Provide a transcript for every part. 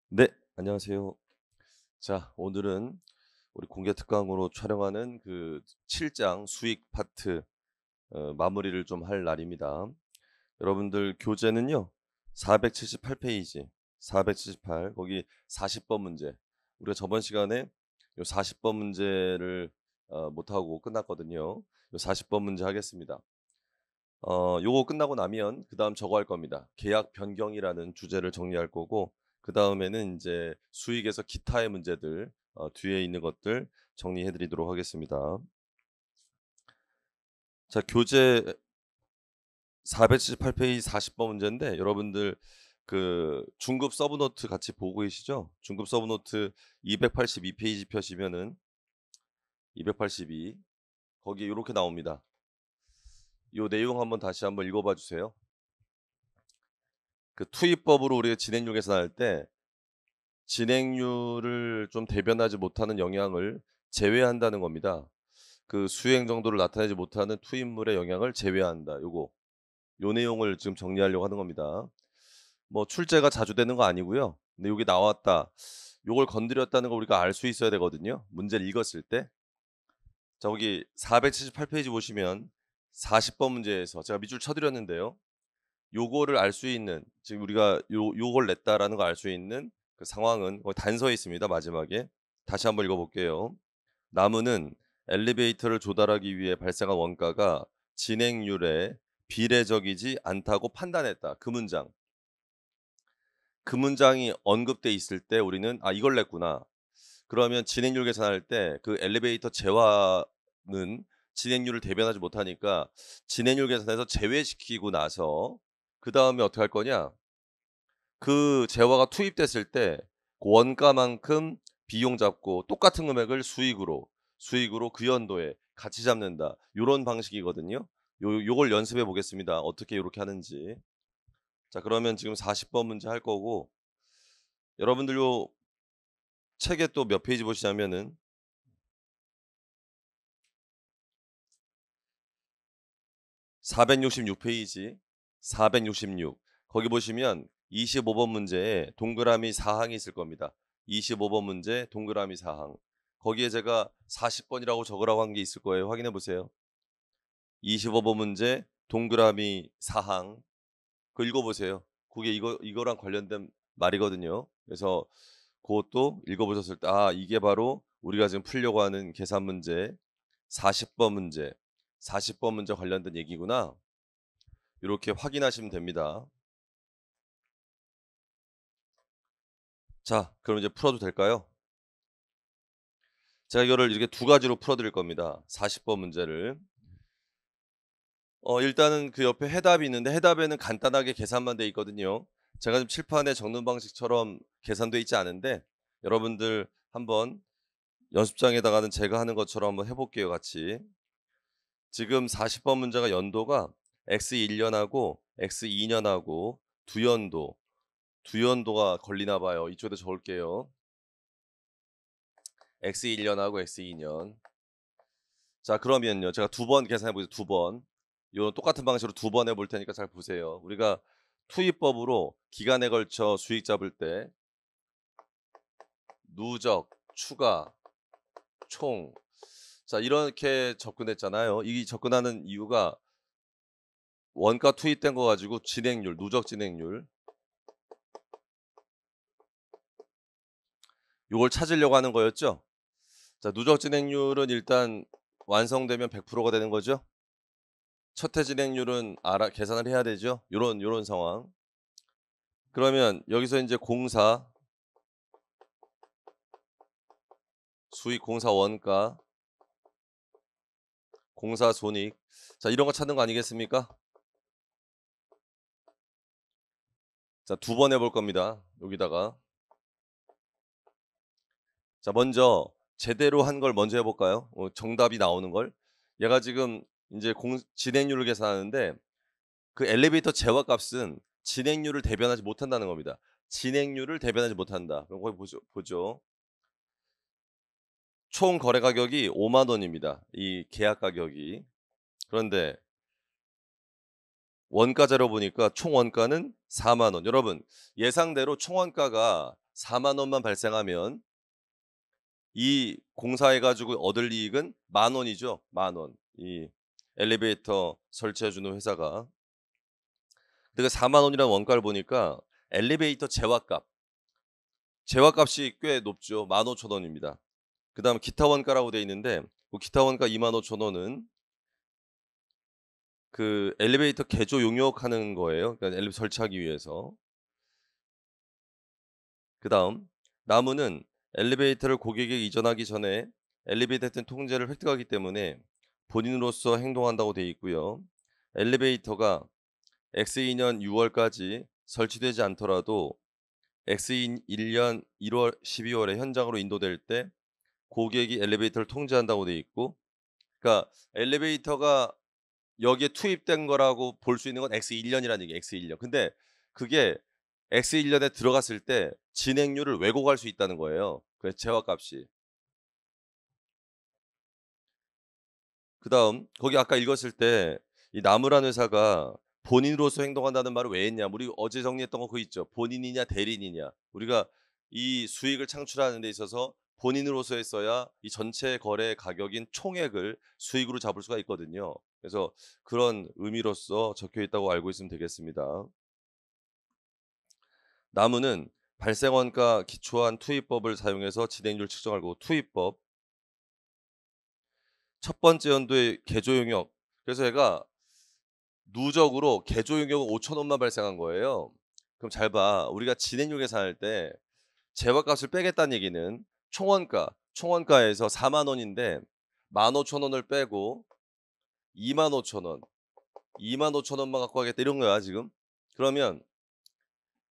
네, 안녕하세요. 자, 오늘은 우리 공개 특강으로 촬영하는 그 7장 수익 파트 마무리를 좀 할 날입니다. 여러분들 교재는요. 478 페이지, 478 거기 40번 문제. 우리가 저번 시간에 요 40번 문제를 못 하고 끝났거든요. 요 40번 문제 하겠습니다. 요거 끝나고 나면 그다음 저거 할 겁니다. 계약 변경이라는 주제를 정리할 거고 그다음에는 인제 수익에서 기타의 문제들 뒤에 있는 것들 정리해 드리도록 하겠습니다. 자, 교재 478 페이지 40번 문제인데 여러분들 그 중급 서브노트 같이 보고 계시죠? 중급 서브노트 282 페이지 펴시면은 282 거기에 요렇게 나옵니다. 요 내용 한번 읽어 봐 주세요. 그 투입법으로 우리가 진행률 계산할 때 진행률을 좀 대변하지 못하는 영향을 제외한다는 겁니다. 그 수행 정도를 나타내지 못하는 투입물의 영향을 제외한다. 요 내용을 지금 정리하려고 하는 겁니다. 뭐 출제가 자주 되는 거 아니고요. 근데 요게 나왔다. 요걸 건드렸다는 걸 우리가 알 수 있어야 되거든요, 문제를 읽었을 때. 자, 거기 478 페이지 보시면 40번 문제에서 제가 밑줄 쳐 드렸는데요. 요거를 알 수 있는 지금 우리가 요걸 냈다라는 걸 알 수 있는 그 상황은 거기 단서에 있습니다, 마지막에. 다시 한번 읽어 볼게요. 나무는 엘리베이터를 조달하기 위해 발생한 원가가 진행률에 비례적이지 않다고 판단했다. 그 문장. 그 문장이 언급돼 있을 때 우리는 '아 이걸 냈구나.' 그러면 진행률 계산할 때 그 엘리베이터 재화는 진행률을 대변하지 못하니까 진행률 계산에서 제외시키고 나서 그다음에 어떻게 할 거냐? 그 재화가 투입됐을 때 그 원가만큼 비용 잡고 똑같은 금액을 수익으로 그 연도에 같이 잡는다. 요런 방식이거든요. 요걸 연습해 보겠습니다. 어떻게 요렇게 하는지. 자, 그러면 지금 40번 문제 할 거고 여러분들 요 책에 또 몇 페이지 보시냐면은 466 페이지 466 거기 보시면 25번 문제에 동그라미 사항이 있을 겁니다. 25번 문제 동그라미 사항. 거기에 제가 40 번이라고 적으라고 한 게 있을 거예요. 확인해 보세요. 25번 문제 동그라미 사항. 그거 읽어 보세요. 그게 이거랑 관련된 말이거든요. 그래서 고것도 읽어 보셨을 때 '아 이게 바로 우리가 지금 풀려고 하는 계산 문제 40번 문제, 40번 문제 관련된 얘기구나.' 요렇게 확인하시면 됩니다. 자, 그럼 이제 풀어도 될까요? 제가 이거를 이렇게 두 가지로 풀어 드릴 겁니다. 40번 문제를. 일단은 그 옆에 해답이 있는데 해답에는 간단하게 계산만 돼 있거든요. 제가 지금 칠판에 적는 방식처럼 계산돼 있지 않은데 여러분들 한번 연습장에다가는 제가 하는 것처럼 한번 해 볼게요, 같이. 지금 40번 문제가 연도가 X 1 년하고 X 2 년하고 두 연도가 걸리나 봐요. 이쪽에다 적을게요. X 1 년하고 X 2 년. 자, 그러면요. 제가 두 번 계산해 보세요, 두 번. 요 똑같은 방식으로 두 번 해볼 테니까 잘 보세요. 우리가 투입법으로 기간에 걸쳐 수익 잡을 때 누적, 추가, 총 자 이렇게 접근했잖아요. 이 접근하는 이유가 원가 투입된 거 가지고 진행률, 누적 진행률 요걸 찾으려고 하는 거였죠. 자, 누적 진행률은 일단 완성되면 100%가 되는 거죠. 첫 해 진행률은 계산을 해야 되죠. 요런 상황. 그러면 여기서 인제 수익 공사 원가, 공사 손익 자 이런 거 찾는 거 아니겠습니까? 자, 두 번 해볼 겁니다, 여기다가. 자, 먼저 제대로 한 걸 먼저 해 볼까요? 정답이 나오는 걸. 얘가 지금 인제 공 진행률을 계산하는데 그 엘리베이터 재화값은 진행률을 대변하지 못한다는 겁니다. 진행률을 대변하지 못한다. 그럼 거기 보죠. 총 거래 가격이 5만 원입니다, 이 계약 가격이. 그런데 원가 자료 보니까 총 원가는 4만 원. 여러분 예상대로 총 원가가 4만 원만 발생하면 이 공사해 가지고 얻을 이익은 10,000원이죠. 10,000원. 이 엘리베이터 설치해 주는 회사가. 근데 그 4만 원이라는 원가를 보니까 엘리베이터 재화값이 꽤 높죠. 15,000원입니다. 그다음에 기타 원가라고 돼 있는데 그 기타 원가 25,000원은 그 엘리베이터 개조 용역하는 거예요. 그러니까 엘리베이터 설치하기 위해서. 그다음 나무는 엘리베이터를 고객에게 이전하기 전에 엘리베이터에 대한 통제를 획득하기 때문에 본인으로서 행동한다고 돼 있고요. 엘리베이터가 X2년 6월까지 설치되지 않더라도 X1년 1월, 12월에 현장으로 인도될 때 고객이 엘리베이터를 통제한다고 돼 있고, 그러니까 엘리베이터가 여기에 투입된 거라고 볼 수 있는 건 X1년이라는 얘기예요. X1년. 근데 그게 X1년에 들어갔을 때 진행률을 왜곡할 수 있다는 거예요. 그래서 재화값이. 그다음 거기 아까 읽었을 때 이 나무라는 회사가 본인으로서 행동한다는 말을 왜 했냐. 우리 어제 정리했던 거 그거 있죠. 본인이냐 대리인이냐. 우리가 이 수익을 창출하는 데 있어서 본인으로서 했어야 이 전체 거래 가격인 총액을 수익으로 잡을 수가 있거든요. 그래서 그런 의미로서 적혀 있다고 알고 있으면 되겠습니다. 나무는 발생원가 기초한 투입법을 사용해서 진행률 측정하고 투입법 첫 번째 연도의 개조 용역. 그래서 얘가 누적으로 개조 용역은 5,000원만 발생한 거예요. 그럼 잘 봐. 우리가 진행률 계산할 때 재화값을 빼겠다는 얘기는 총원가에서 4만 원인데 15,000원을 빼고 25,000원, 25,000원만 갖고 가겠다 이런 거야 지금. 그러면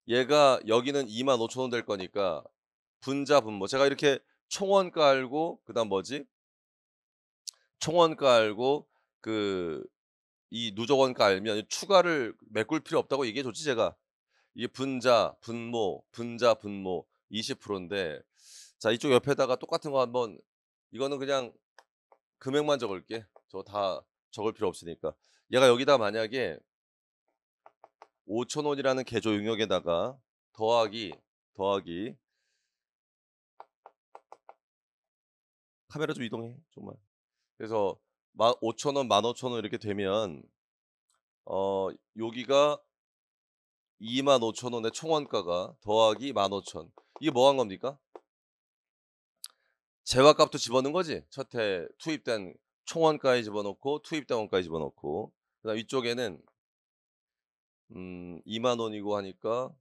얘가 여기는 25,000원 될 거니까 분자 분모. 제가 이렇게 총원가 알고 그다음 뭐지? 총원가 알고 그 이 누적원가 알면 추가를 메꿀 필요 없다고 얘기해 줬지 제가. 이게 분자, 분모 20%인데 자 이쪽 옆에다가 똑같은 거 한번 이거는 그냥 금액만 적을게. 저거 다 적을 필요 없으니까. 얘가 여기다 만약에 5,000원이라는 개조 용역에다가 더하기 카메라 좀 이동해 좀만. 그래서 5,000원, 15,000원 이렇게 되면 여기가 25,000원의 총원가가 더하기 15,000. 이게 뭐 한 겁니까? 재화값도 집어넣은 거지. 첫 해 투입된 총원가에 집어넣고 투입된 원가에 집어넣고. 그다음 위쪽에는 2만 원이고 하니까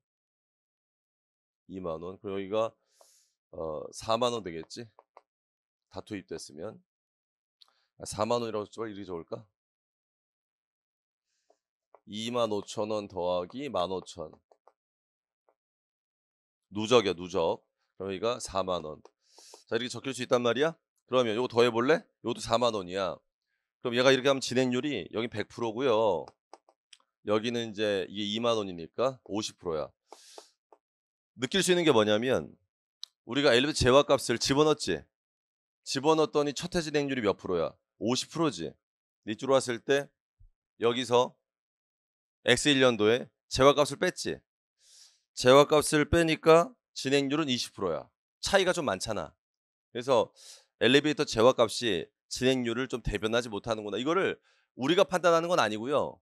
2만 원. 그리고 여기가 4만 원 되겠지. 다 투입됐으면. 4만 원이라고 써 이렇게 적을까? 25,000원 더하기 15,000. 누적이야, 누적. 그럼 여기가 4만 원. 자, 이렇게 적힐 수 있단 말이야? 그러면 요거 더해 볼래? 요것도 4만 원이야. 그럼 얘가 이렇게 하면 진행률이 여기 100%고요. 여기는 인제 이게 2만 원이니까 50%야. 느낄 수 있는 게 뭐냐면 우리가 엘리베이터 재화값을 집어넣었지. 집어넣었더니 첫 해 진행률이 몇 프로야? 50%지. 이쪽으로 왔을 때 여기서 X1년도에 재화값을 뺐지. 재화값을 빼니까 진행률은 20%야. 차이가 좀 많잖아. 그래서 엘리베이터 재화값이 진행률을 좀 대변하지 못하는구나. 이거를 우리가 판단하는 건 아니고요.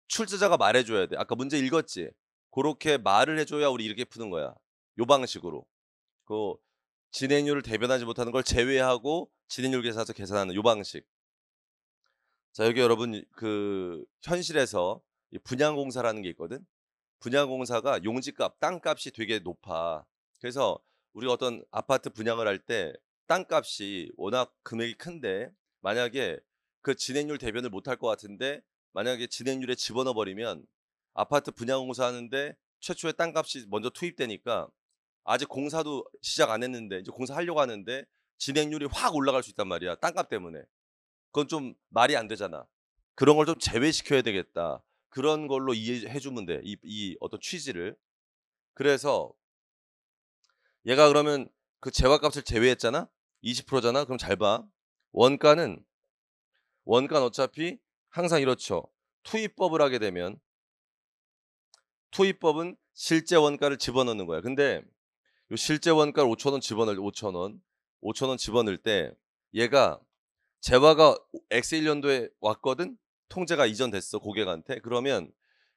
출제자가 말해 줘야 돼. 아까 문제 읽었지? 고렇게 말을 해 줘야 우리 이렇게 푸는 거야. 요 방식으로. 그 진행률을 대변하지 못하는 걸 제외하고 진행률 계산서 계산하는 요 방식. 자 여기 여러분 그 현실에서 이 분양공사라는 게 있거든. 분양공사가 용지값, 땅값이 되게 높아. 그래서 우리가 어떤 아파트 분양을 할 때 땅값이 워낙 금액이 큰데 만약에 그 진행률 대변을 못할 것 같은데 만약에 진행률에 집어넣어 버리면 아파트 분양공사 하는데 최초에 땅값이 먼저 투입되니까 아직 공사도 시작 안 했는데 이제 공사하려고 하는데 진행률이 확 올라갈 수 있단 말이야, 땅값 때문에. 그건 좀 말이 안 되잖아. 그런 걸 좀 제외시켜야 되겠다. 그런 걸로 이해해 주면 돼. 이 어떤 취지를. 그래서 얘가 그러면 그 재화값을 제외했잖아. 20% 잖아. 그럼 잘 봐. 원가는 원가는 어차피 항상 이렇죠. 투입법을 하게 되면 투입법은 실제 원가를 집어넣는 거야. 근데 요 실제 원가를 5,000원 집어넣을 5,000원 집어넣을 때 얘가 재화가 X1년도에 왔거든. 통제가 이전됐어 고객한테. 그러면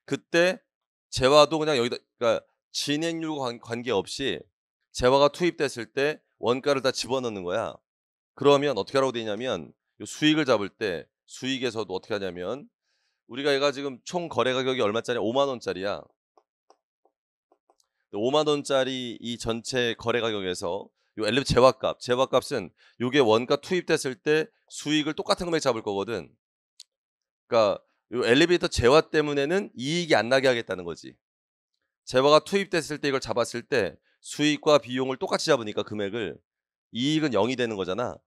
그때 재화도 그냥 여기다 그러니까 진행률과 관계없이 재화가 투입됐을 때 원가를 다 집어넣는 거야. 그러면 어떻게 하라고 돼 있냐면 요 수익을 잡을 때 수익에서도 어떻게 하냐면 우리가 얘가 지금 총 거래 가격이 얼마짜리야? 5만 원짜리야. 5만 원짜리 이 전체 거래 가격에서 요 엘리베이터 재화값은 요게 원가 투입됐을 때 수익을 똑같은 금액 잡을 거거든. 그러니까 요 엘리베이터 재화 때문에는 이익이 안 나게 하겠다는 거지. 재화가 투입됐을 때 이걸 잡았을 때 수익과 비용을 똑같이 잡으니까 금액을 이익은 0이 되는 거잖아.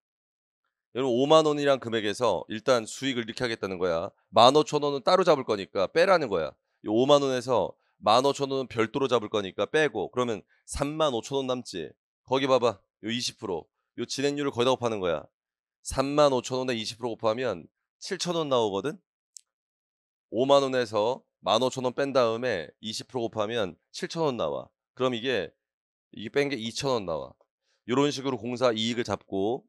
여러분 5만 원이란 금액에서 일단 수익을 이렇게 하겠다는 거야. 15,000원은 따로 잡을 거니까 빼라는 거야. 이 5만 원에서 15,000원은 별도로 잡을 거니까 빼고 그러면 35,000원 남지. 거기 봐봐. 요 20%. 요 진행률을 거기다 곱하는 거야. 35,000원에 20% 곱하면 7,000원 나오거든. 5만 원에서 15,000원 뺀 다음에 20% 곱하면 7,000원 나와. 그럼 이게 뺀 게 2,000원 나와. 요런 식으로 공사 이익을 잡고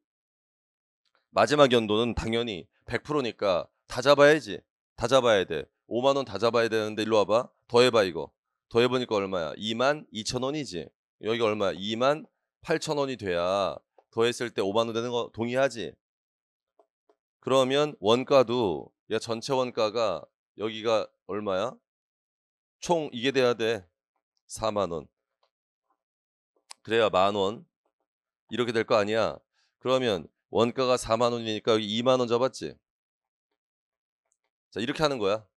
마지막 연도는 당연히 100%니까 다 잡아야지. 다 잡아야 돼. 5만 원 다 잡아야 되는데 일로 와봐. 더해봐 이거. 더해보니까 얼마야? 22,000원이지. 여기가 얼마야? 28,000원이 돼야 더했을 때 5만 원 되는 거 동의하지? 그러면 원가도 야 전체 원가가 여기가 얼마야? 총 이게 돼야 돼. 4만 원. 그래야 10,000원. 이렇게 될 거 아니야. 그러면 원가가 4만 원이니까 여기 2만 원 잡았지? 자 이렇게 하는 거야.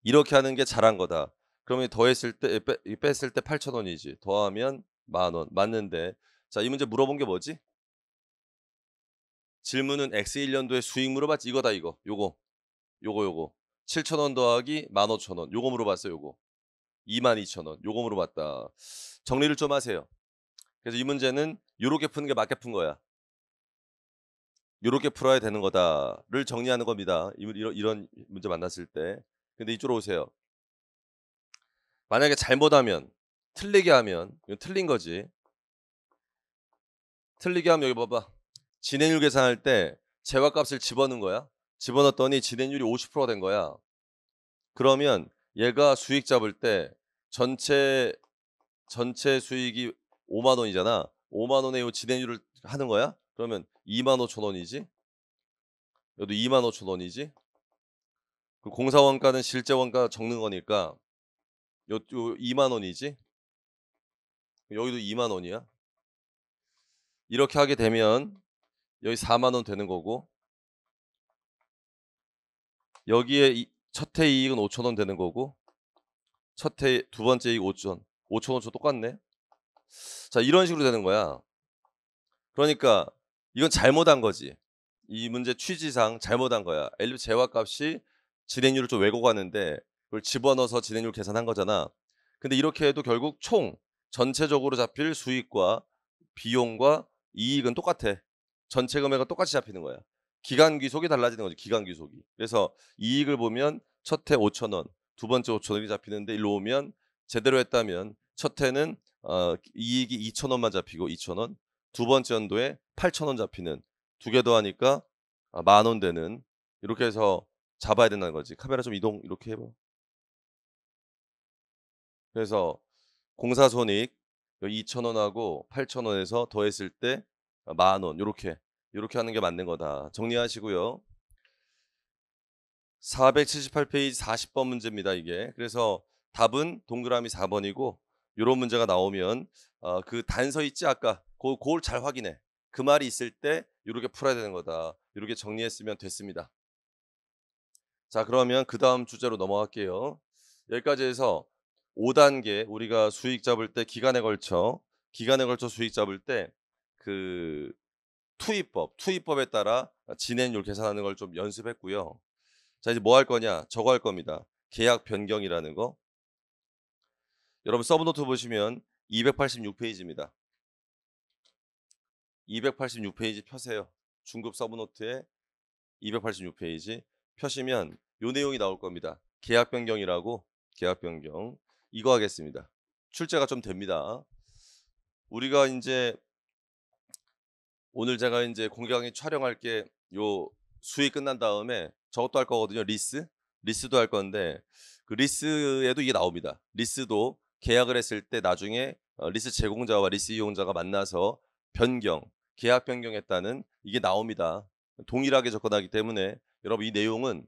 이렇게 하는 게 잘한 거다. 그러면 더했을 때 뺐을 때 8,000원이지. 더하면 10,000원. 맞는데 자 이 문제 물어본 게 뭐지? 질문은 X1년도에 수익 물어봤지. 이거다 이거. 요거. 7,000원 더하기 15,000원. 요거 물어봤어요 요거. 22,000원. 요거 물어봤다. 정리를 좀 하세요. 그래서 이 문제는 요렇게 푸는 게 맞게 푼 거야. 요렇게 풀어야 되는 거다를 정리하는 겁니다. 이런 문제 만났을 때. 근데 이쪽으로 오세요. 만약에 잘못하면 틀리게 하면 이건 틀린 거지. 틀리게 하면 여기 봐봐. 진행률 계산할 때 재화값을 집어넣은 거야. 집어넣었더니 진행률이 50%가 된 거야. 그러면 얘가 수익 잡을 때 전체 수익이 5만 원이잖아. 5만 원에 요 진행률을 하는 거야. 그러면 25,000원이지. 여기도 25,000원이지. 그 공사 원가는 실제 원가 적는 거니까 요 2만 원이지. 여기도 2만 원이야. 이렇게 하게 되면 여기 4만 원 되는 거고 여기에 첫 해 이익은 5,000원 되는 거고 첫 해 두 번째 이익 5,000원. 5,000원 똑같네. 자 이런 식으로 되는 거야. 그러니까 이건 잘못한 거지. 이 문제 취지상 잘못한 거야. 엘리베이터 재화값이 진행률을 좀 왜곡하는데 그걸 집어넣어서 진행률 계산한 거잖아. 근데 이렇게 해도 결국 총 전체적으로 잡힐 수익과 비용과 이익은 똑같아. 전체 금액은 똑같이 잡히는 거야. 기간 귀속이 달라지는 거지. 기간 귀속이. 그래서 이익을 보면 첫 해 5,000원, 두 번째 5,000원이 잡히는데 일로 오면 제대로 했다면 첫 해는 이익이 2,000원만 잡히고 2,000원, 두 번째 연도에 8,000원 잡히는 두 개 더하니까 10,000원 되는 이렇게 해서 잡아야 된다는 거지. 카메라 좀 이동 이렇게 해봐. 그래서 공사 손익 2,000원하고 8,000원에서 더했을 때 10,000원 요렇게 하는 게 맞는 거다. 정리하시고요. 478 페이지 40번 문제입니다 이게. 그래서 답은 동그라미 4번이고 요런 문제가 나오면 그 단서 있지 아까 그걸 잘 확인해. 그 말이 있을 때 요렇게 풀어야 되는 거다. 요렇게 정리했으면 됐습니다. 자 그러면 그다음 주제로 넘어갈게요. 여기까지 해서 5단계 우리가 수익 잡을 때 기간에 걸쳐 수익 잡을 때 그 투입법에 따라 진행률 계산하는 걸 좀 연습했고요. 자 이제 뭐 할 거냐? 저거 할 겁니다. 계약 변경이라는 거. 여러분 서브노트 보시면 286 페이지입니다. 286 페이지 펴세요. 중급 서브노트에 286 페이지 펴시면 요 내용이 나올 겁니다. 계약 변경이라고 계약 변경. 이거 하겠습니다. 출제가 좀 됩니다. 우리가 인제 오늘 제가 인제 공개 강의 촬영할 게 요 수익 끝난 다음에 저것도 할 거거든요. 리스. 리스도 할 건데 그 리스에도 이게 나옵니다. 리스도 계약을 했을 때 나중에 리스 제공자와 리스 이용자가 만나서 변경, 계약 변경했다는 이게 나옵니다. 동일하게 접근하기 때문에 여러분 이 내용은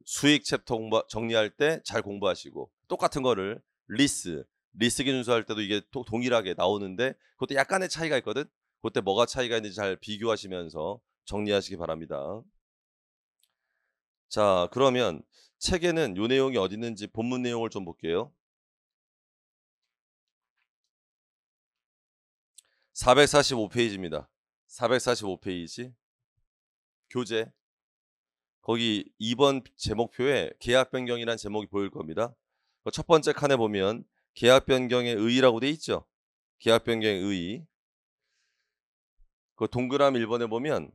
수익 챕터 정리할 때 잘 공부하시고 똑같은 거를 리스 기준서 할 때도 이게 동일하게 나오는데 그것도 약간의 차이가 있거든. 그때 뭐가 차이가 있는지 잘 비교하시면서 정리하시기 바랍니다. 자, 그러면 책에는 요 내용이 어디 있는지 본문 내용을 좀 볼게요. 445 페이지입니다. 445 페이지. 교재. 거기 2번 제목표에 계약 변경이라는 제목이 보일 겁니다. 그 첫 번째 칸에 보면 계약 변경의 의의라고 돼 있죠. 계약 변경의 의의. 그 동그라미 1번에 보면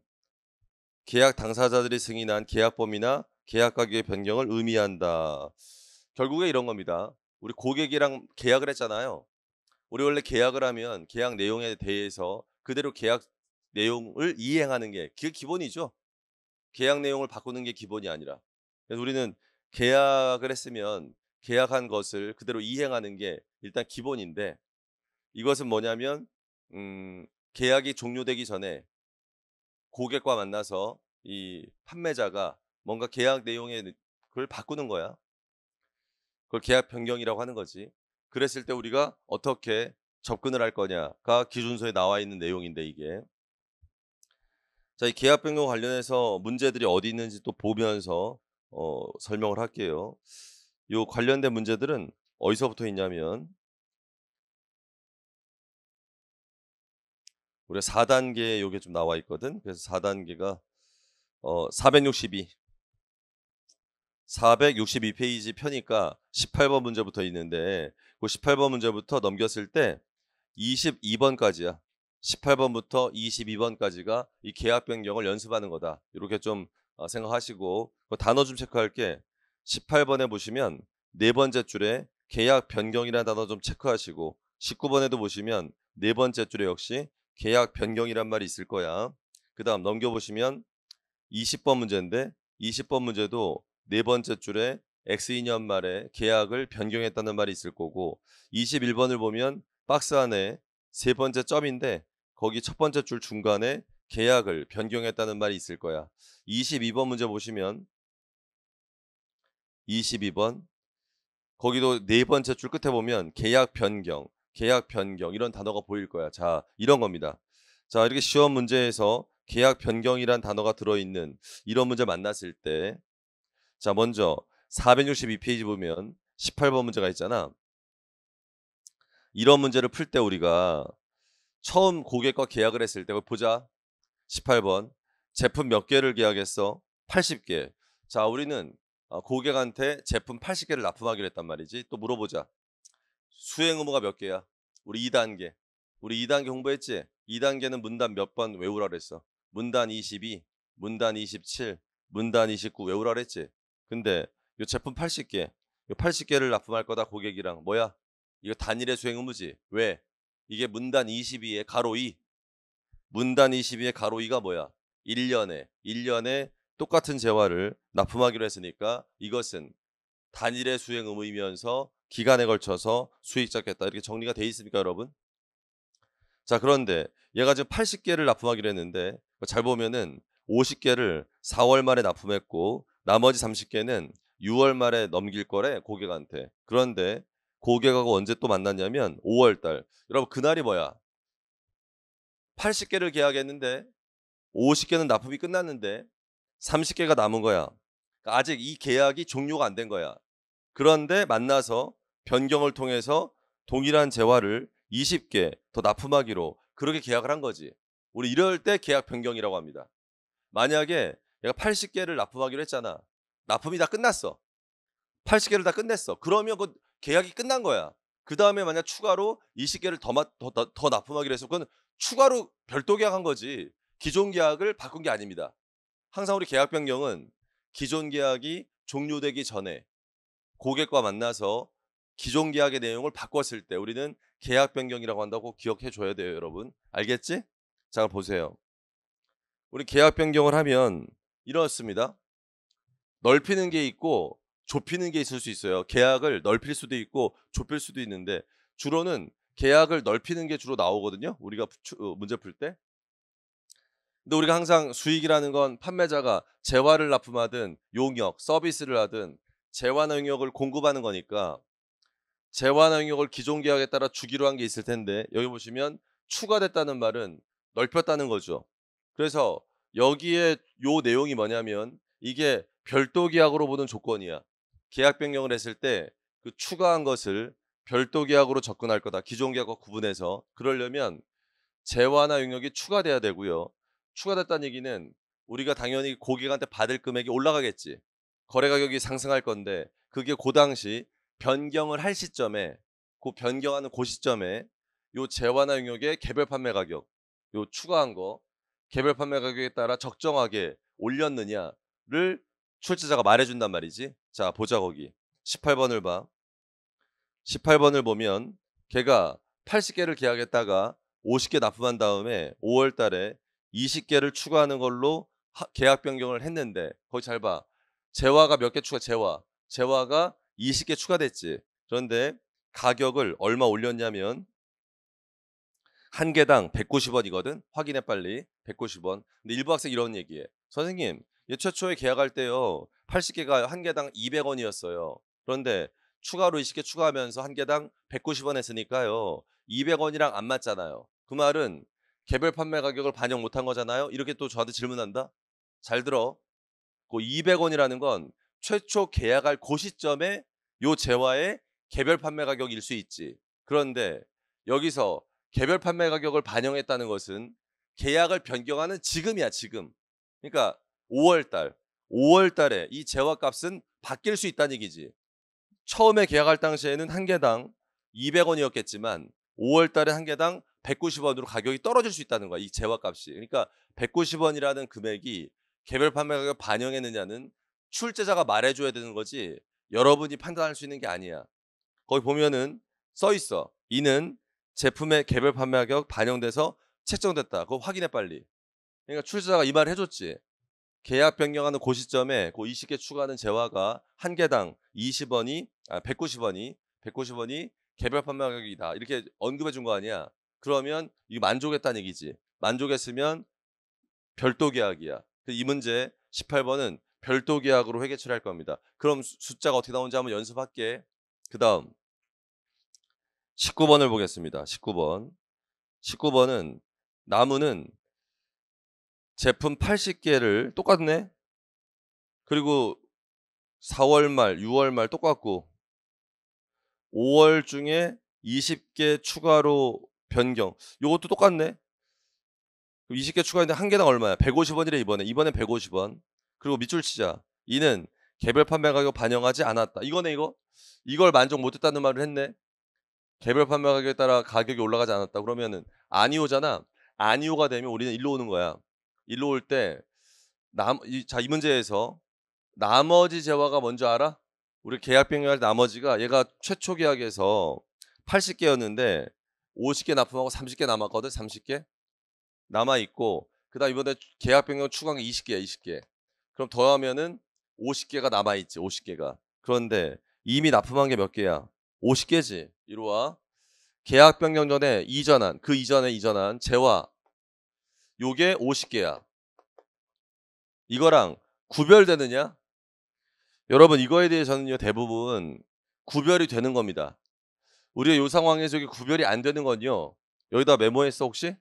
계약 당사자들이 승인한 계약범위나 계약 가격의 변경을 의미한다. 결국에 이런 겁니다. 우리 고객이랑 계약을 했잖아요. 우리 원래 계약을 하면 계약 내용에 대해서 그대로 계약 내용을 이행하는 게 그게 기본이죠. 계약 내용을 바꾸는 게 기본이 아니라. 그래서 우리는 계약을 했으면 계약한 것을 그대로 이행하는 게 일단 기본인데 이것은 뭐냐면 계약이 종료되기 전에 고객과 만나서 이 판매자가 뭔가 계약 내용의 그걸 바꾸는 거야. 그걸 계약 변경이라고 하는 거지. 그랬을 때 우리가 어떻게 접근을 할 거냐가 기준서에 나와 있는 내용인데 이게. 자, 이 계약 변경 관련해서 문제들이 어디 있는지 또 보면서 설명을 할게요. 요 관련된 문제들은 어디서부터 있냐면 우리가 4단계 요게 좀 나와 있거든. 그래서 4단계가 462 462 페이지 펴니까 18번 문제부터 있는데 그 18번 문제부터 넘겼을 때 22번까지야. 18번부터 22번까지가 이 계약 변경을 연습하는 거다. 이렇게 좀 생각하시고 그 단어 좀 체크할게. 18번에 보시면 네 번째 줄에 계약 변경이라는 단어 좀 체크하시고 19번에도 보시면 네 번째 줄에 역시 계약 변경이란 말이 있을 거야. 그다음 넘겨보시면 20번 문제인데 20번 문제도 네 번째 줄에 X2년 말에 계약을 변경했다는 말이 있을 거고 21번을 보면 박스 안에 세 번째 점인데 거기 첫 번째 줄 중간에 계약을 변경했다는 말이 있을 거야. 22번 문제 보시면 22번 거기도 네 번째 줄 끝에 보면 계약 변경 이런 단어가 보일 거야. 자, 이런 겁니다. 자, 이렇게 시험 문제에서 계약 변경이란 단어가 들어있는 이런 문제 만났을 때 자, 먼저 462 페이지 보면 18번 문제가 있잖아. 이런 문제를 풀 때 우리가 처음 고객과 계약을 했을 때 보자. 18번. 제품 몇 개를 계약했어? 80개. 자, 우리는 고객한테 제품 80개를 납품하기로 했단 말이지. 또 물어보자. 수행 의무가 몇 개야? 우리 2단계. 우리 2단계 홍보했지? 2단계는 문단 몇 번 외우라 그랬어? 문단 22, 문단 27, 문단 29 외우라 그랬지? 근데 요 제품 80개. 요 80개를 납품할 거다 고객이랑. 뭐야? 이거 단일의 수행 의무지. 왜? 이게 문단 22의 가로 2. 문단 22의 가로 2가 뭐야? 1년에 똑같은 재화를 납품하기로 했으니까 이것은 단일의 수행 의무이면서 기간에 걸쳐서 수익 잡겠다. 이렇게 정리가 돼 있습니까, 여러분? 자, 그런데 얘가 지금 80개를 납품하기로 했는데 잘 보면은 50개를 4월 말에 납품했고 나머지 30개는 6월 말에 넘길 거래, 고객한테. 그런데 고객하고 언제 또 만났냐면 5월 달. 여러분 그날이 뭐야? 80개를 계약했는데 50개는 납품이 끝났는데 30개가 남은 거야. 그러니까 아직 이 계약이 종료가 안 된 거야. 그런데 만나서 변경을 통해서 동일한 재화를 20개 더 납품하기로 그렇게 계약을 한 거지. 우리 이럴 때 계약 변경이라고 합니다. 만약에 얘가 80개를 납품하기로 했잖아. 납품이 다 끝났어. 80개를 다 끝냈어. 그러면 그 계약이 끝난 거야. 그다음에 만약 추가로 20개를 더 납품하기로 해서 그건 추가로 별도 계약한 거지. 기존 계약을 바꾼 게 아닙니다. 항상 우리 계약 변경은 기존 계약이 종료되기 전에 고객과 만나서 기존 계약의 내용을 바꿨을 때 우리는 계약 변경이라고 한다고 기억해 줘야 돼요, 여러분. 알겠지? 자, 보세요. 우리 계약 변경을 하면 이렇습니다. 넓히는 게 있고 좁히는 게 있을 수 있어요. 계약을 넓힐 수도 있고 좁힐 수도 있는데 주로는 계약을 넓히는 게 주로 나오거든요, 우리가 문제 풀 때. 근데 우리가 항상 수익이라는 건 판매자가 재화를 납품하든 용역, 서비스를 하든 재화나 용역을 공급하는 거니까 재화나 용역을 기존 계약에 따라 주기로 한 게 있을 텐데 여기 보시면 추가됐다는 말은 넓혔다는 거죠. 그래서 여기에 요 내용이 뭐냐면 이게 별도 계약으로 보는 조건이야. 계약 변경을 했을 때 그 추가한 것을 별도 계약으로 접근할 거다. 기존 계약과 구분해서. 그러려면 재화나 용역이 추가돼야 되고요. 추가됐다는 얘기는 우리가 당연히 고객한테 받을 금액이 올라가겠지. 거래 가격이 상승할 건데 그게 고 당시 변경을 할 시점에 변경하는 고 시점에 요 재화나 용역의 개별 판매 가격 요 추가한 거 개별 판매 가격에 따라 적정하게 올렸느냐를 출제자가 말해 준단 말이지. 자, 보자 거기. 18번을 봐. 18번을 보면 걔가 80개를 계약했다가 50개 납품한 다음에 5월 달에 20개를 추가하는 걸로 계약 변경을 했는데 거기 잘 봐. 재화가 몇 개 재화가 20개 추가됐지. 그런데 가격을 얼마 올렸냐면 한 개당 190원이거든. 확인해 빨리. 190원. 근데 일부 학생이 이런 얘기해. 선생님, 얘 최초에 계약할 때요. 80개가 한 개당 200원이었어요. 그런데 추가로 20개 추가하면서 한 개당 190원 했으니까요. 200원이랑 안 맞잖아요. 그 말은 개별 판매 가격을 반영 못한 거잖아요. 이렇게 또 저한테 질문한다. 잘 들어. 그 200원이라는 건 최초 계약할 고 시점에 요 재화의 개별 판매 가격일 수 있지. 그런데 여기서 개별 판매 가격을 반영했다는 것은 계약을 변경하는 지금이야, 지금. 그러니까 5월 달에 이 재화 값은 바뀔 수 있다는 얘기지. 처음에 계약할 당시에는 한 개당 200원이었겠지만 5월 달에 한 개당 190원으로 가격이 떨어질 수 있다는 거야, 이 재화 값이. 그러니까 190원이라는 금액이 개별 판매 가격을 반영했느냐는 출제자가 말해 줘야 되는 거지 여러분이 판단할 수 있는 게 아니야. 거기 보면은 써 있어. 이는 제품의 개별 판매 가격 반영돼서 책정됐다. 그거 확인해 빨리. 그러니까 출제자가 이 말을 해 줬지. 계약 변경하는 고 시점에 고 20개 추가하는 재화가 한 개당 20원이 190원이 개별 판매 가격이다. 이렇게 언급해 준 거 아니야. 그러면 이거 만족했다는 얘기지. 만족했으면 별도 계약이야. 이 문제 18번은 별도 계약으로 회계 처리할 겁니다. 그럼 숫자가 어떻게 나오는지 한번 연습할게. 그다음 19번을 보겠습니다. 19번. 19번은 나무는 제품 80개를 똑같네. 그리고 4월 말, 6월 말 똑같고 5월 중에 20개 추가로 변경. 요것도 똑같네. 20개 추가했는데 한 개당 얼마야? 150원이래 이번에. 이번엔 150원. 그리고 밑줄 치자. 이는 개별 판매 가격 반영하지 않았다. 이거네 이거. 이걸 만족 못했다는 말을 했네. 개별 판매 가격에 따라 가격이 올라가지 않았다. 그러면은 아니오잖아. 아니오가 되면 우리는 일로 오는 거야. 일로 올 때 이 문제에서 나머지 재화가 뭔지 알아? 우리 계약 변경할 때 나머지가 얘가 최초 계약에서 80개였는데 50개 납품하고 30개 남았거든. 30개 남아 있고 그다음 이번에 계약 변경 추가한 게 20개야. 20개. 그럼 더하면은 50개가 남아 있지. 50개가. 그런데 이미 납품한 게 몇 개야? 50개지. 이리 와. 계약 변경 전에 이전한 재화 요게 50개야. 이거랑 구별되느냐? 여러분 이거에 대해서는요 대부분 구별이 되는 겁니다. 우리가 요 상황에서 이게 구별이 안 되는 건요. 여기다 메모했어 혹시?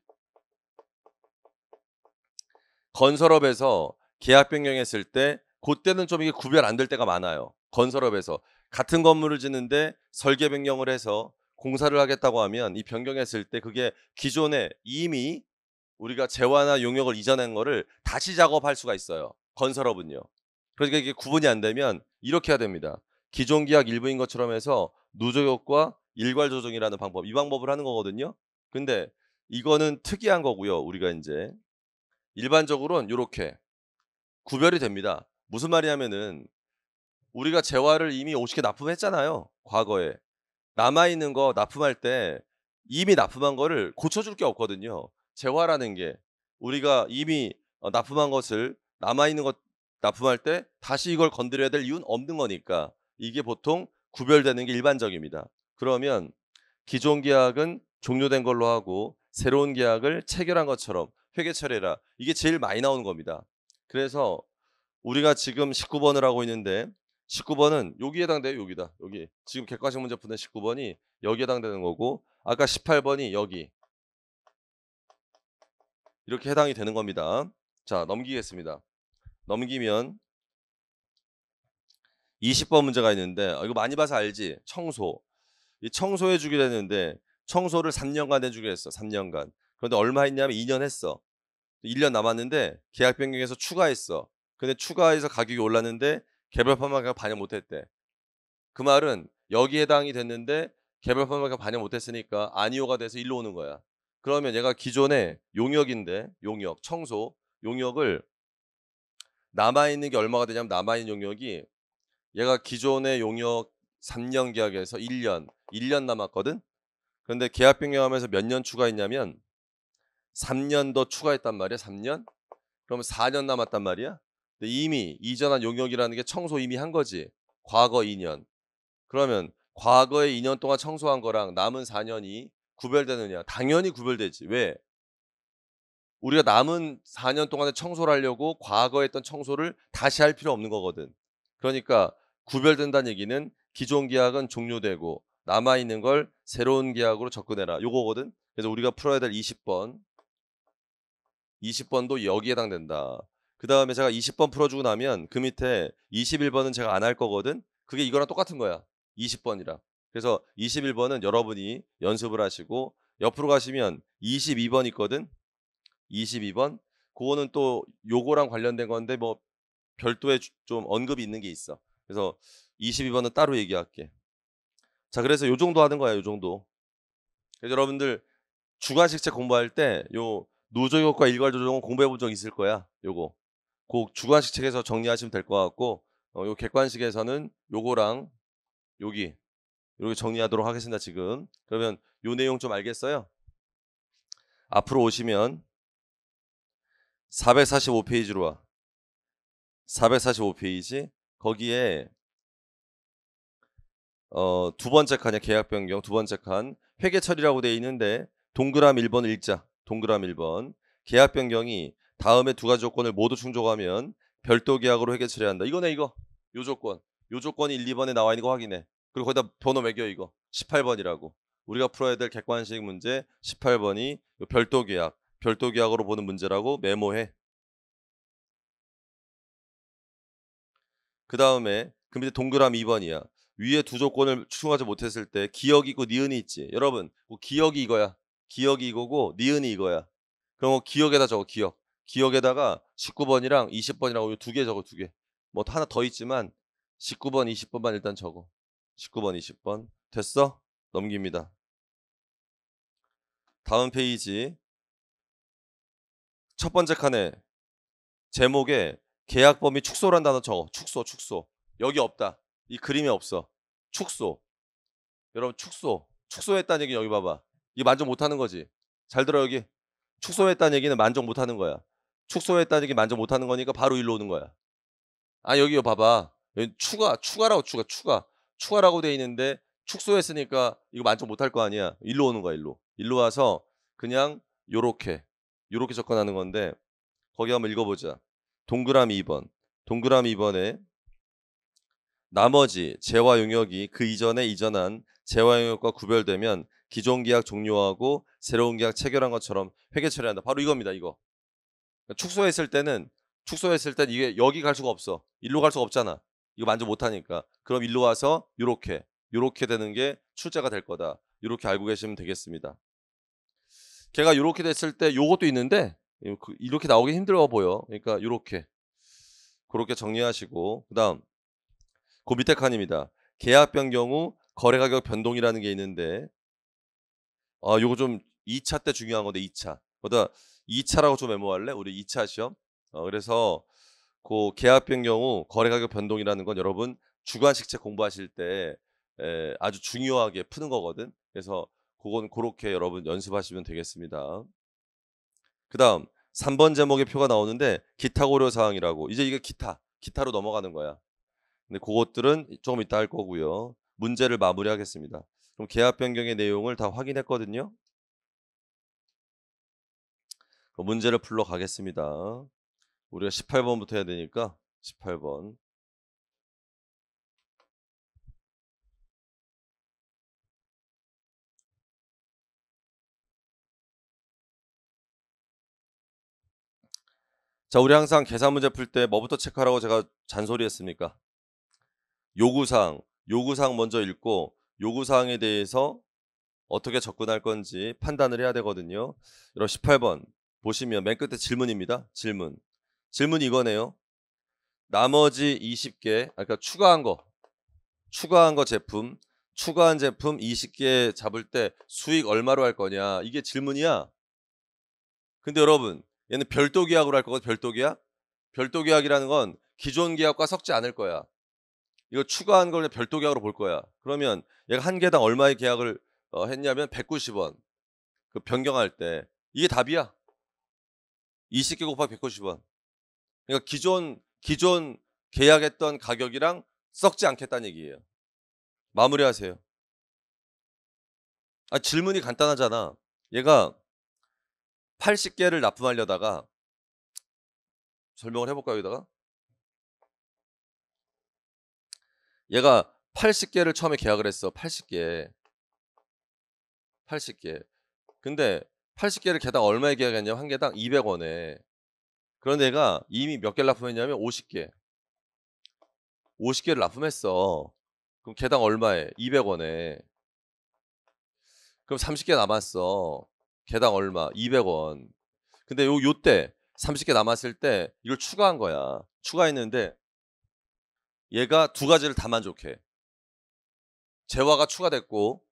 건설업에서 계약 변경했을 때 그때는 좀 이게 구별 안 될 때가 많아요. 건설업에서 같은 건물을 짓는데 설계 변경을 해서 공사를 하겠다고 하면 이 변경했을 때 그게 기존에 이미 우리가 재화나 용역을 이전한 거를 다시 작업할 수가 있어요. 건설업은요. 그러니까 이게 구분이 안 되면 이렇게 해야 됩니다. 기존 계약 일부인 것처럼 해서 누적효과 일괄 조정이라는 방법. 이 방법을 하는 거거든요. 근데 이거는 특이한 거고요. 우리가 이제 일반적으로는 요렇게 구별이 됩니다. 무슨 말이냐면은 우리가 재화를 이미 50개 납품했잖아요. 과거에. 남아 있는 거 납품할 때 이미 납품한 거를 고쳐 줄 게 없거든요. 재화라는 게 우리가 이미 납품한 것을 남아 있는 것 납품할 때 다시 이걸 건드려야 될 이유는 없는 거니까 이게 보통 구별되는 게 일반적입니다. 그러면 기존 계약은 종료된 걸로 하고 새로운 계약을 체결한 것처럼 회계 처리해라. 이게 제일 많이 나오는 겁니다. 그래서 우리가 지금 19 번을 하고 있는데 19 번은 여기에 해당돼요. 여기다. 여기. 지금 객관식 문제 푸는 19 번이 여기에 해당되는 거고 아까 18 번이 여기. 이렇게 해당이 되는 겁니다. 자, 넘기겠습니다. 넘기면 20번 문제가 있는데 이거 많이 봐서 알지? 청소. 이 청소해 주기로 했는데 청소를 3 년간 해 주기로 했어. 3 년간. 그런데 얼마 했냐면 2년 했어. 1년 남았는데 계약 변경해서 추가했어. 근데 추가해서 가격이 올랐는데 개별판매가 반영 못 했대. 그 말은 여기에 해당이 됐는데 개별판매가 반영 못 했으니까 아니오가 돼서 일로 오는 거야. 그러면 얘가 기존에 용역인데 용역, 청소, 용역을 남아 있는 게 얼마가 되냐면 남아 있는 용역이 얘가 기존의 용역 3년 계약에서 1 년 남았거든. 그런데 계약 변경하면서 몇 년 추가했냐면 3년 더 추가했단 말이야. 3 년. 그러면 4년 남았단 말이야. 근데 이미 이전한 용역이라는 게 청소 이미 한 거지. 과거 2 년. 그러면 과거에 2년 동안 청소한 거랑 남은 4 년이 구별되느냐? 당연히 구별되지. 왜? 우리가 남은 4년 동안에 청소를 하려고 과거에 했던 청소를 다시 할 필요 없는 거거든. 그러니까 구별된다는 얘기는 기존 계약은 종료되고 남아 있는 걸 새로운 계약으로 접근해라. 요거거든. 그래서 우리가 풀어야 될 20 번. 20 번도 여기에 해당된다. 그다음에 제가 20번 풀어 주고 나면 그 밑에 21 번은 제가 안 할 거거든. 그게 이거랑 똑같은 거야. 20 번이랑. 그래서 21 번은 여러분이 연습을 하시고 옆으로 가시면 22번 있거든. 22 번. 그거는 또 요거랑 관련된 건데 뭐 별도의 좀 언급이 있는 게 있어. 그래서 22 번은 따로 얘기할게. 자, 그래서 요 정도 하는 거야, 요 정도. 그래서 여러분들 주관식책 공부할 때 요 노조효과 일괄조정은 공부해 본 적 있을 거야. 요거. 그 주관식 책에서 정리하시면 될 것 같고 요 객관식에서는 요거랑 여기 요렇게 정리하도록 하겠습니다 지금. 그러면 요 내용 좀 알겠어요? 앞으로 오시면 445 페이지로 와. 445 페이지. 거기에 두 번째 칸이야. 계약 변경 두 번째 칸. 회계 처리라고 돼 있는데 동그라미 1 번을 읽자. 동그라미 1 번. 계약 변경이 다음에 두 가지 조건을 모두 충족하면 별도 계약으로 회계 처리한다. 이거네 이거. 요 조건. 요 조건이 1, 2 번에 나와 있는 거 확인해. 그리고 거기다 번호 매겨 이거. 18 번이라고. 우리가 풀어야 될 객관식 문제 18 번이 요 별도 계약. 별도 계약으로 보는 문제라고 메모해. 그다음에 그 밑에 동그라미 2 번이야. 위에 두 조건을 충족하지 못했을 때 기억이 있고 니은이 있지. 여러분 그 기억이 이거야. 기억이 이거고 니은이 이거야. 그럼 기억에다 적어 기억. 기억에다가 19 번이랑 20 번이라고 요 두 개 적어 두 개. 뭐 하나 더 있지만 19 번, 20 번만 일단 적어. 19 번, 20 번. 됐어? 넘깁니다. 다음 페이지 첫 번째 칸에 제목에 계약 범위 축소란 단어 적어. 축소, 축소. 여기 없다. 이 그림에 없어. 축소. 여러분 축소. 축소했다는 얘기는 여기 봐봐. 이거 만족 못하는 거지. 잘 들어 여기. 축소했다는 얘기는 만족 못하는 거야. 축소했다는 얘기 만족 못하는 거니까 바로 일로 오는 거야. 아 여기 봐봐. 여기 추가라고 추가. 추가라고 돼 있는데 축소했으니까 이거 만족 못할 거 아니야. 일로 오는 거야 일로. 일로 와서 그냥 요렇게 접근하는 건데 거기 한번 읽어보자. 동그라미 2번. 동그라미 2번에 나머지 재화 용역이 그 이전에 이전한 재화 용역과 구별되면 기존 계약 종료하고 새로운 계약 체결한 것처럼 회계 처리한다. 바로 이겁니다. 이거. 그러니까 축소했을 땐 이게 여기 갈 수가 없어. 일로 갈 수가 없잖아. 이거 만족 못하니까. 그럼 일로 와서 요렇게 되는 게 출제가 될 거다. 요렇게 알고 계시면 되겠습니다. 걔가 요렇게 됐을 때 요것도 있는데 이렇게 나오기 힘들어 보여. 그러니까 요렇게. 고렇게 정리하시고 그다음 그 밑에 칸입니다. 계약 변경 후 거래 가격 변동이라는 게 있는데 요거 좀 2차 때 중요한 건데 2 차. 거기다 2 차라고 좀 메모할래? 우리 2차 시험. 그래서 고 계약 변경 후 거래 가격 변동이라는 건 여러분 주관식책 공부하실 때 아주 중요하게 푸는 거거든. 그래서 고건 고렇게 여러분 연습하시면 되겠습니다. 그다음 3번 제목의 표가 나오는데 기타 고려 사항이라고. 이제 이게 기타로 넘어가는 거야. 근데 고것들은 조금 이따 할 거고요. 문제를 마무리하겠습니다. 그럼 계약 변경의 내용을 다 확인했거든요. 문제를 풀러 가겠습니다. 우리가 18 번부터 해야 되니까 18 번. 자, 우리 항상 계산 문제 풀 때 뭐부터 체크하라고 제가 잔소리했습니까? 요구사항, 요구사항 먼저 읽고 요구사항에 대해서 어떻게 접근할 건지 판단을 해야 되거든요. 여러분 18번 보시면 맨 끝에 질문입니다. 질문. 질문이 이거네요. 나머지 20개 그러니까 추가한 거 제품, 추가한 제품 20개 잡을 때 수익 얼마로 할 거냐. 이게 질문이야. 근데 여러분 얘는 별도 계약으로 할 거거든. 별도 계약. 별도 계약이라는 건 기존 계약과 섞지 않을 거야. 이거 추가한 걸 별도 계약으로 볼 거야. 그러면 얘가 한 개당 얼마의 계약을 했냐면 190 원. 그 변경할 때 이게 답이야. 20개 곱하기 190 원. 그러니까 기존 계약했던 가격이랑 썩지 않겠다는 얘기예요. 마무리하세요. 아, 질문이 간단하잖아. 얘가 80개를 납품하려다가 설명을 해 볼까요, 여기다가? 얘가 80개를 처음에 계약을 했어. 80개. 80개. 근데 80개를 개당 얼마에 계약했냐면 한 개당 200 원에. 그런데 얘가 이미 몇 개를 납품했냐면 50개. 50개를 납품했어. 그럼 개당 얼마에? 200 원에. 그럼 30개 남았어. 개당 얼마? 200 원. 근데 요때 30개 남았을 때 이걸 추가한 거야. 추가했는데 얘가 두 가지를 다 만족해. 재화가 추가됐고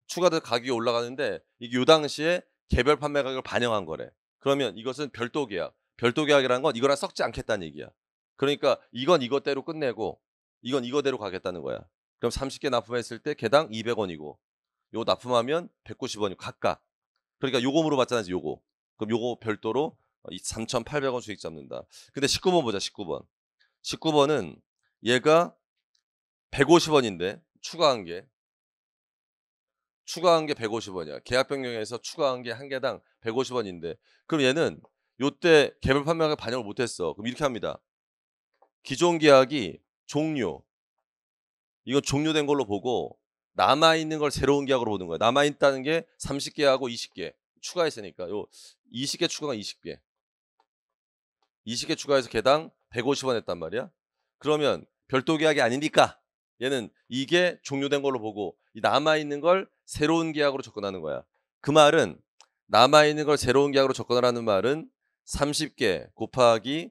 추가돼서 가격이 올라가는데 이게 요 당시에 개별 판매 가격을 반영한 거래. 그러면 이것은 별도 계약. 별도 계약이라는 건 이거랑 섞지 않겠다는 얘기야. 그러니까 이건 이것대로 끝내고 이건 이거대로 가겠다는 거야. 그럼 30개 납품했을 때 개당 200 원이고 요거 납품하면 190 원이고 각각. 그러니까 요거 물어봤잖아 요거. 그럼 요거 별도로 이 3,800원 수익 잡는다. 근데 19번 보자 19 번. 19 번은 얘가 150 원인데 추가한 게 150 원이야. 계약 변경에서 추가한 게 한 개당 150 원인데 그럼 얘는 요때 개별 판매가 반영을 못 했어. 그럼 이렇게 합니다. 기존 계약이 종료. 이건 종료된 걸로 보고 남아 있는 걸 새로운 계약으로 보는 거야. 남아 있다는 게 30개하고 20개 추가했으니까 요 20개 추가가 20개. 20개 추가해서 개당 150원 했단 말이야. 그러면 별도 계약이 아니니까 얘는 이게 종료된 걸로 보고 이 남아 있는 걸 새로운 계약으로 접근하는 거야. 그 말은 남아 있는 걸 새로운 계약으로 접근하라는 말은 30개 곱하기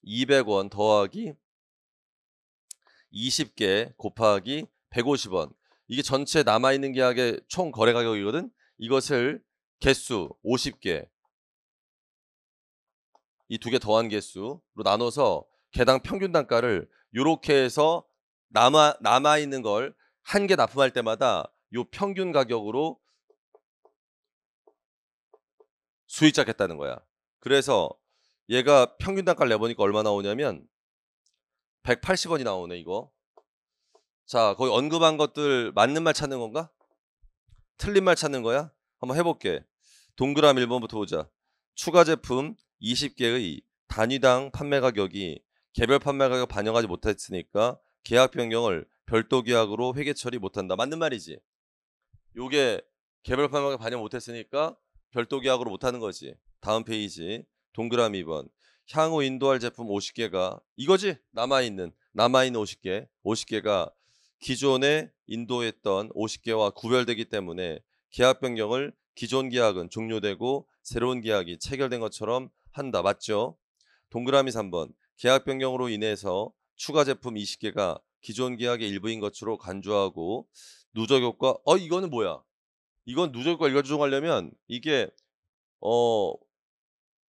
200원 더하기 20개 곱하기 150 원. 이게 전체 남아 있는 계약의 총 거래 가격이거든. 이것을 개수 50개 이 두 개 더한 개수로 나눠서 개당 평균 단가를 요렇게 해서 남아 있는 걸 한 개 납품할 때마다 요 평균 가격으로 수익 잡겠다는 거야. 그래서 얘가 평균 단가를 내 보니까 얼마 나오냐면 180 원이 나오네 이거. 자, 거기 언급한 것들 맞는 말 찾는 건가? 틀린 말 찾는 거야? 한번 해 볼게. 동그라미 1 번부터 보자. 추가 제품 20개의 단위당 판매 가격이 개별 판매 가격 반영하지 못했으니까 계약 변경을 별도 계약으로 회계 처리 못한다. 맞는 말이지. 요게 개별 판매 가격 반영 못했으니까 별도 계약으로 못하는 거지. 다음 페이지 동그라미 2번. 향후 인도할 제품 50개가 이거지. 남아있는 50개가 기존에 인도했던 50개와 구별되기 때문에 계약 변경을 기존 계약은 종료되고 새로운 계약이 체결된 것처럼 한다. 맞죠? 동그라미 3번. 계약 변경으로 인해서 추가 제품 20개가 기존 계약의 일부인 것으로 간주하고 누적 효과 이거는 뭐야? 이건 누적 효과 일괄 조정하려면 이게 어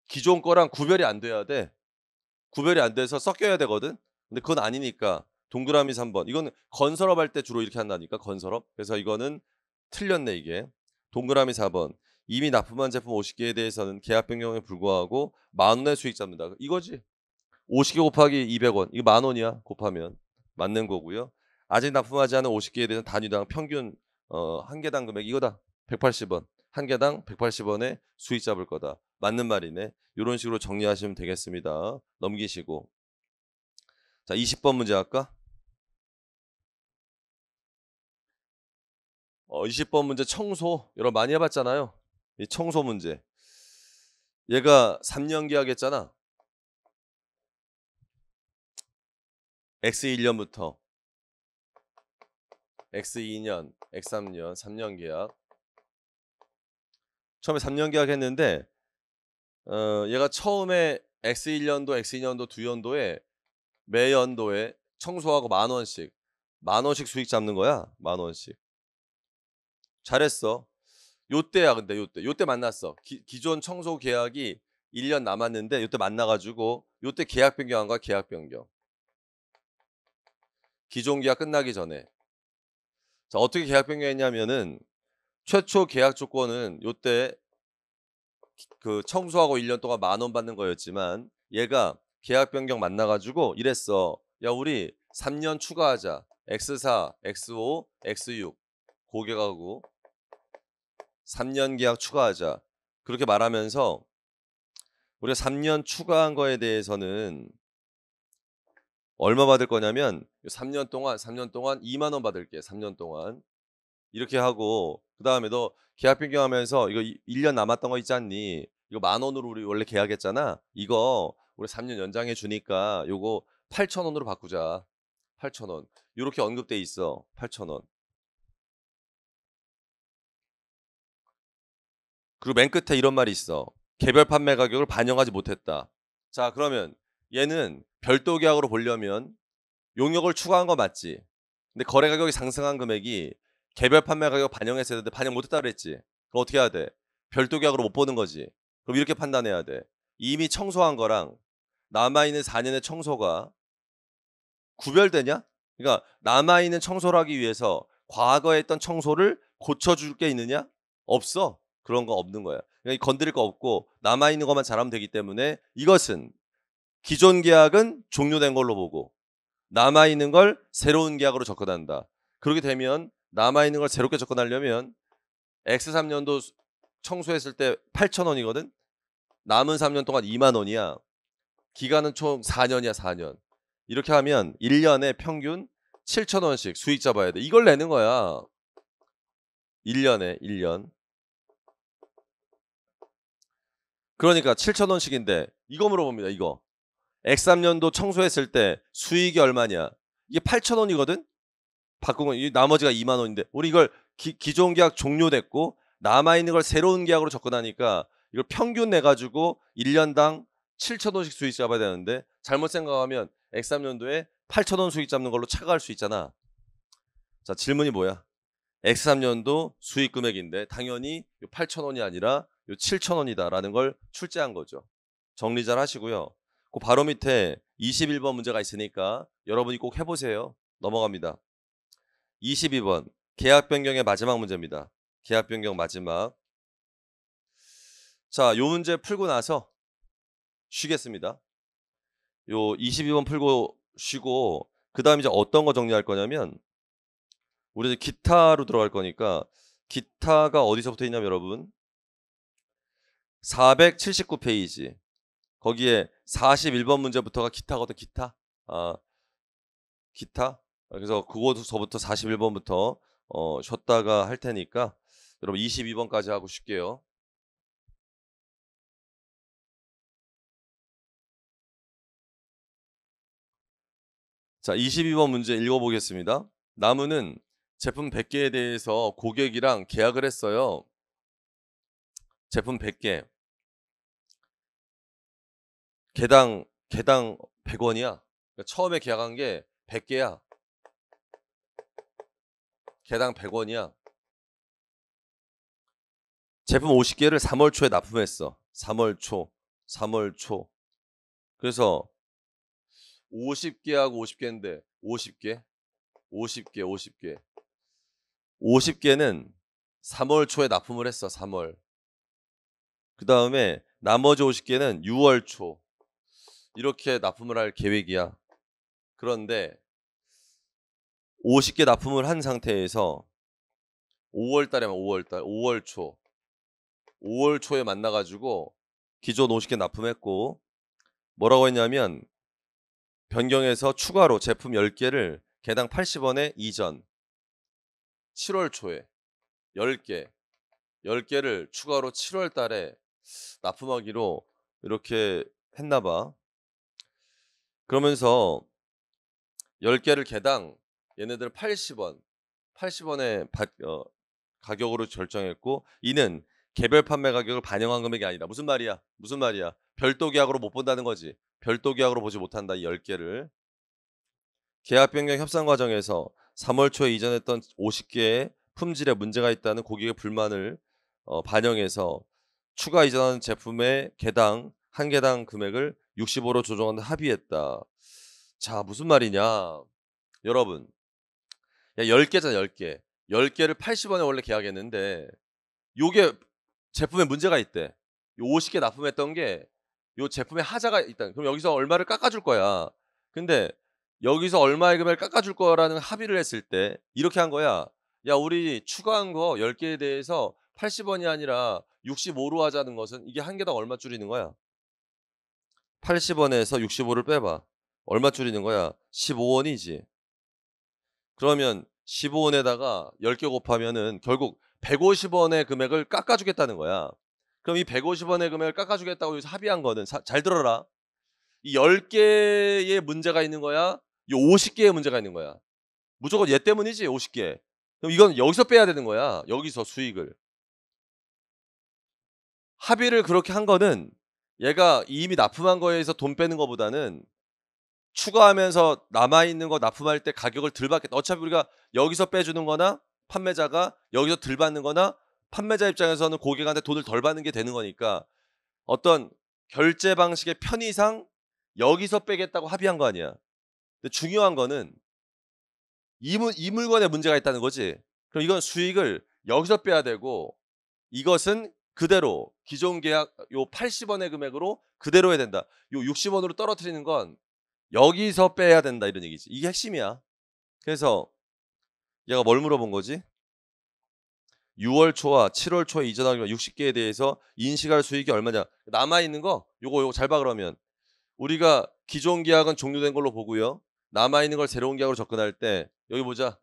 기존 거랑 구별이 안 돼야 돼. 구별이 안 돼서 섞여야 되거든. 근데 그건 아니니까 동그라미 3번. 이건 건설업 할 때 주로 이렇게 한다니까, 건설업. 그래서 이거는 틀렸네 이게. 동그라미 4번. 이미 납품한 제품 50개에 대해서는 계약 변경에 불구하고 10,000원의 수익 잡는다. 이거지. 50개 곱하기 200원. 이거 10,000원이야. 곱하면. 맞는 거고요. 아직 납품하지 않은 50개에 대해서는 단위당 평균 한 개당 금액 이거다. 180원. 한 개당 180원의 수익 잡을 거다. 맞는 말이네. 요런 식으로 정리하시면 되겠습니다. 넘기시고. 자, 20번 문제 할까? 20번 문제 청소. 여러분 많이 해봤잖아요. 이 청소 문제. 얘가 3년 계약했잖아. X 1년부터 X 2년, X 3년, 3년 계약. 처음에 3년 계약했는데 얘가 처음에 X 1년도, X 2년도 두 연도에 매 연도에 청소하고 10,000원씩 10,000원씩 수익 잡는 거야. 10,000원씩. 잘했어. 요때야 근데 요때 만났어. 기존 청소 계약이 1년 남았는데 요때 만나가지고 요때 계약 변경한 거야. 계약 변경. 기존 계약 끝나기 전에. 자, 어떻게 계약 변경했냐면은 최초 계약 조건은 요때 그 청소하고 1년 동안 10,000원 받는 거였지만 얘가 계약 변경 만나가지고 이랬어. 야, 우리 3년 추가하자. X4, X5, X6 고객하고 3년 계약 추가하자. 그렇게 말하면서 우리가 3년 추가한 거에 대해서는 얼마 받을 거냐면 3년 동안 20,000원 받을게. 3년 동안. 이렇게 하고 그다음에 너 계약 변경하면서 이거 1년 남았던 거 있지 않니? 이거 10,000원으로 우리 원래 계약했잖아. 이거 우리 3년 연장해 주니까 요거 8,000원으로 바꾸자. 8,000원. 요렇게 언급돼 있어. 8,000원. 그리고 맨 끝에 이런 말이 있어. 개별 판매 가격을 반영하지 못했다. 자, 그러면 얘는 별도 계약으로 보려면 용역을 추가한 거 맞지? 근데 거래 가격이 상승한 금액이 개별 판매 가격 반영했어야 되는데 반영 못했다 그랬지? 그럼 어떻게 해야 돼? 별도 계약으로 못 보는 거지. 그럼 이렇게 판단해야 돼. 이미 청소한 거랑 남아있는 4년의 청소가 구별되냐? 그러니까 남아있는 청소를 하기 위해서 과거에 했던 청소를 고쳐줄 게 있느냐? 없어. 그런 거 없는 거야. 그러니까 건드릴 거 없고 남아있는 것만 잘하면 되기 때문에 이것은 기존 계약은 종료된 걸로 보고 남아있는 걸 새로운 계약으로 접근한다. 그렇게 되면 남아있는 걸 새롭게 접근하려면 X3년도 청소했을 때 8,000원이거든. 남은 3년 동안 20,000원이야. 기간은 총 4년이야. 4년. 이렇게 하면 1년에 평균 7,000원씩 수익 잡아야 돼. 이걸 내는 거야. 1년에 1년. 그러니까 7,000원씩인데 이거 물어봅니다. 이거. X3년도 청소했을 때 수익이 얼마냐? 이게 8,000원이거든. 바꾼 건 나머지가 20,000원인데 우리 이걸 기존 계약 종료됐고 남아있는 걸 새로운 계약으로 접근하니까 이걸 평균 내가지고 1년당 7,000원씩 수익 잡아야 되는데 잘못 생각하면 X3년도에 8,000원 수익 잡는 걸로 착각할 수 있잖아. 자, 질문이 뭐야? X3년도 수익 금액인데 당연히 8,000원이 아니라 7,000원이다 라는 걸 출제한 거죠. 정리 잘 하시고요. 그 바로 밑에 21번 문제가 있으니까 여러분이 꼭 해보세요. 넘어갑니다. 22번 계약 변경의 마지막 문제입니다. 계약 변경 마지막. 자, 요 문제 풀고 나서 쉬겠습니다. 요 22번 풀고 쉬고 그 다음 이제 어떤 거 정리할 거냐면 우리 이제 기타로 들어갈 거니까 기타가 어디서부터 있냐면 여러분 479페이지 거기에 41번 문제부터가 기타거든. 기타. 기타. 그래서 그거서부터 41번부터 쉬었다가 할 테니까 여러분 22번까지 하고 쉴게요. 자, 22번 문제 읽어보겠습니다. 나무는 제품 100개에 대해서 고객이랑 계약을 했어요. 제품 100개. 개당 100원이야. 그러니까 처음에 계약한 게 100개야. 개당 100원이야. 제품 50개를 3월 초에 납품했어. 3월 초. 그래서 50개하고 50개인데 50개, 50개, 50개. 50개는 3월 초에 납품을 했어, 3월. 그다음에 나머지 50개는 6월 초. 이렇게 납품을 할 계획이야. 그런데 50개 납품을 한 상태에서 5월 달에만 5월 달, 5월 초. 5월 초에 만나 가지고 기존 50개 납품했고 뭐라고 했냐면 변경해서 추가로 제품 10개를 개당 80원에 이전. 7월 초에 10개, 10개를 추가로 7월 달에 납품하기로 이렇게 했나 봐. 그러면서 10개를 개당 얘네들은 80원, 80원의 가격으로 결정했고 이는 개별 판매 가격을 반영한 금액이 아니다. 무슨 말이야? 무슨 말이야? 별도 계약으로 못 본다는 거지. 별도 계약으로 보지 못한다. 이 10개를. 계약 변경 협상 과정에서 3월 초에 이전했던 50개의 품질에 문제가 있다는 고객의 불만을 반영해서 추가 이전하는 제품의 개당 한 개당 금액을 65로 조정하는 합의했다. 자, 무슨 말이냐? 여러분, 야 10개잖아, 10개. 10개를 80원에 원래 계약했는데 요게 제품에 문제가 있대. 요 50개 납품했던 게 요 제품에 하자가 있다. 그럼 여기서 얼마를 깎아줄 거야. 근데 여기서 얼마의 금액을 깎아줄 거라는 합의를 했을 때 이렇게 한 거야. 야, 우리 추가한 거 10개에 대해서 80원이 아니라 65로 하자는 것은 이게 한 개당 얼마 줄이는 거야? 80원에서 65를 빼봐. 얼마 줄이는 거야? 15원이지. 그러면 15원에다가 10개 곱하면은 결국 150원의 금액을 깎아주겠다는 거야. 그럼 이 150원의 금액을 깎아주겠다고 여기서 합의한 거는 잘 들어라. 이 10개의 문제가 있는 거야? 이 50개의 문제가 있는 거야? 무조건 얘 때문이지 50개. 그럼 이건 여기서 빼야 되는 거야. 여기서 수익을. 합의를 그렇게 한 거는 얘가 이미 납품한 거에서 돈 빼는 거보다는 추가하면서 남아있는 거 납품할 때 가격을 덜 받겠다. 어차피 우리가 여기서 빼주는 거나 판매자가 여기서 덜 받는 거나 판매자 입장에서는 고객한테 돈을 덜 받는 게 되는 거니까 어떤 결제 방식의 편의상 여기서 빼겠다고 합의한 거 아니야. 근데 중요한 거는 이 물건에 문제가 있다는 거지. 그럼 이건 수익을 여기서 빼야 되고 이것은 그대로 기존 계약 요 80원의 금액으로 그대로 해야 된다. 요 60원으로 떨어뜨리는 건 여기서 빼야 된다 이런 얘기지. 이게 핵심이야. 그래서 얘가 뭘 물어본 거지? 6월 초와 7월 초에 이전하기로 60개에 대해서 인식할 수익이 얼마냐. 남아있는 거 요거 잘 봐. 그러면 우리가 기존 계약은 종료된 걸로 보고요. 남아있는 걸 새로운 계약으로 접근할 때 여기 보자.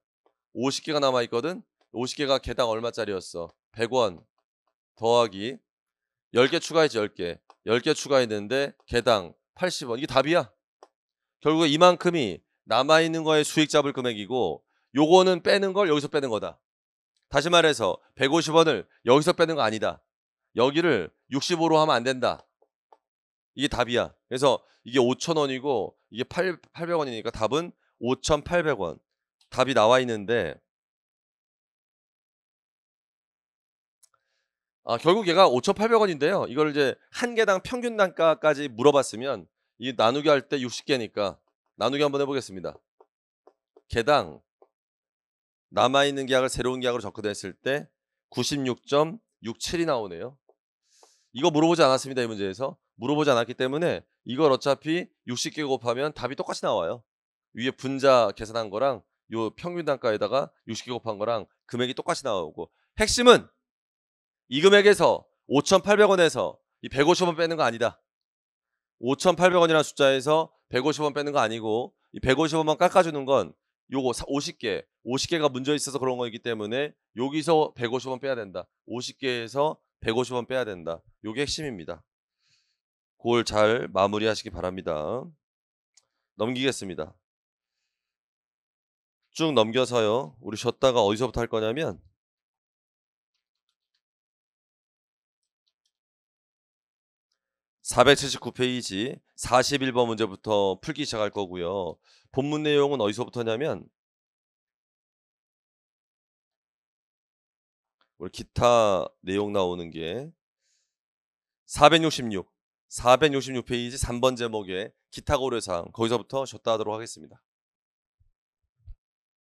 50개가 남아있거든. 50개가 개당 얼마짜리였어? 100원 더하기 10개 추가했지. 10개 10개 추가했는데 개당 80원. 이게 답이야. 결국에 이만큼이 남아있는 거에 수익 잡을 금액이고 요거는 빼는 걸 여기서 빼는 거다. 다시 말해서 150원을 여기서 빼는 거 아니다. 여기를 65로 하면 안 된다. 이게 답이야. 그래서 이게 5,000원이고 이게 800원이니까 답은 5,800원. 답이 나와 있는데 결국 얘가 5,800원인데요. 이걸 이제 한 개당 평균 단가까지 물어봤으면 이 나누기 할 때 60개니까 나누기 한번 해보겠습니다. 개당 남아있는 계약을 새로운 계약으로 접근했을 때 96.67이 나오네요. 이거 물어보지 않았습니다. 이 문제에서. 물어보지 않았기 때문에 이걸 어차피 60개 곱하면 답이 똑같이 나와요. 위에 분자 계산한 거랑 요 평균 단가에다가 60개 곱한 거랑 금액이 똑같이 나오고 핵심은 이 금액에서 5,800원에서 이 150원 빼는 거 아니다. 5,800원이라는 숫자에서 150원 빼는 거 아니고 이 150원만 깎아주는 건 요거 50개가 문제 있어서 그런 거이기 때문에 여기서 150원 빼야 된다. 50개에서 150원 빼야 된다. 요게 핵심입니다. 그걸 잘 마무리하시기 바랍니다. 넘기겠습니다. 쭉 넘겨서요. 우리 쉬었다가 어디서부터 할 거냐면 479페이지 41번 문제부터 풀기 시작할 거고요. 본문 내용은 어디서부터냐면 우리 기타 내용 나오는 게 466페이지 3번 제목의 기타 고려사항 거기서부터 쉬었다 하도록 하겠습니다.